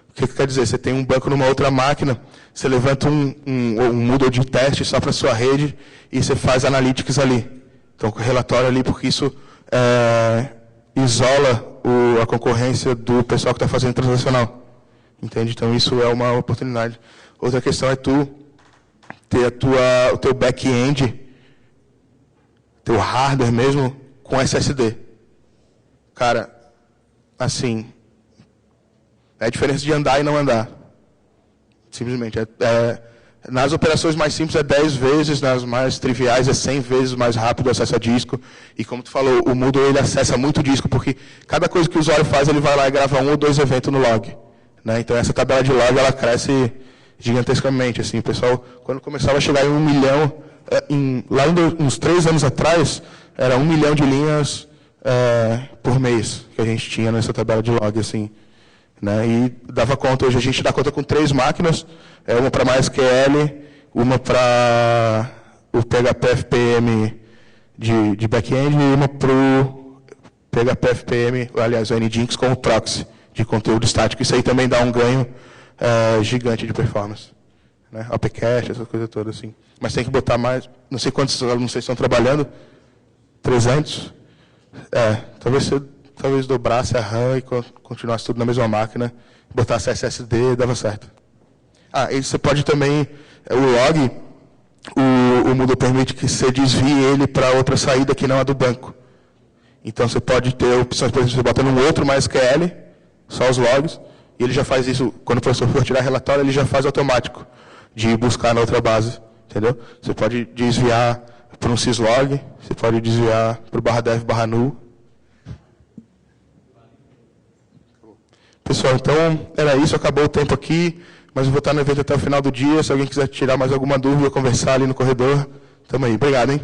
O que quer dizer? Você tem um banco numa outra máquina, você levanta um Moodle de teste só para a sua rede, e você faz analytics ali. Então, com o relatório ali, porque isso isola a concorrência do pessoal que está fazendo transacional. Entende? Então, isso é uma oportunidade. Outra questão é tu ter o teu back-end, teu hardware mesmo, com SSD. Cara, assim, é a diferença de andar e não andar. Simplesmente. Nas operações mais simples é 10 vezes, nas mais triviais é 100 vezes mais rápido o acesso a disco. E como tu falou, o Moodle ele acessa muito disco, porque cada coisa que o usuário faz, ele vai lá e grava 1 ou 2 eventos no log. Né? Então essa tabela de log, ela cresce gigantescamente. Assim, o pessoal, quando começava a chegar em 1 milhão, lá uns 3 anos atrás, era 1 milhão de linhas por mês que a gente tinha nessa tabela de log, assim, né? E dava conta, hoje a gente dá conta com 3 máquinas, uma para MySQL, uma para o PHP FPM de back-end e uma para o PHP FPM, aliás, o Nginx como proxy de conteúdo estático. Isso aí também dá um ganho gigante de performance. Né? AppCache, essas coisas todas, assim. Mas tem que botar mais, não sei quantos alunos vocês estão trabalhando, 300? Talvez dobrasse a RAM e continuasse tudo na mesma máquina, botasse SSD, dava certo. E você pode também, o log, o Moodle permite que você desvie ele para outra saída que não é do banco. Então você pode ter opções, por exemplo, você bota num outro MySQL, só os logs, e ele já faz isso, quando o professor for tirar relatório, ele já faz automático, de buscar na outra base, entendeu? Você pode desviar para um syslog, você pode desviar para o /dev/null. Pessoal, então era isso, acabou o tempo aqui, mas eu vou estar no evento até o final do dia. Se alguém quiser tirar mais alguma dúvida, conversar ali no corredor, estamos aí. Obrigado, hein?